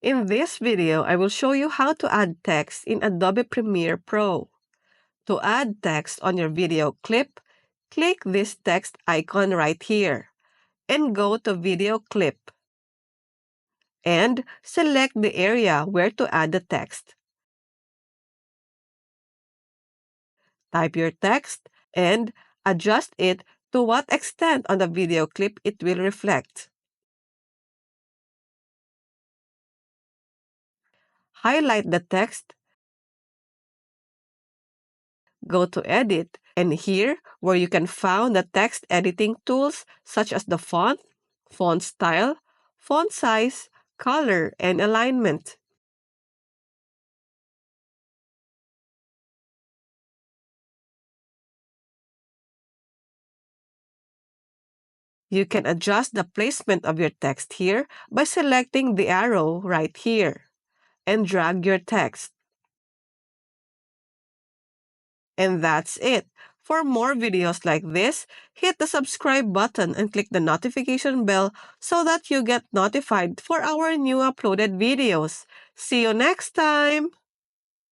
In this video, I will show you how to add text in Adobe Premiere Pro. To add text on your video clip, click this text icon right here and go to Video Clip and select the area where to add the text. Type your text and adjust it to what extent on the video clip it will reflect. Highlight the text, go to Edit, and here where you can find the text editing tools such as the font style, font size, color, and alignment. You can adjust the placement of your text here by selecting the arrow right here and drag your text. And that's it. For more videos like this, hit the subscribe button and click the notification bell so that you get notified for our new uploaded videos. See you next time!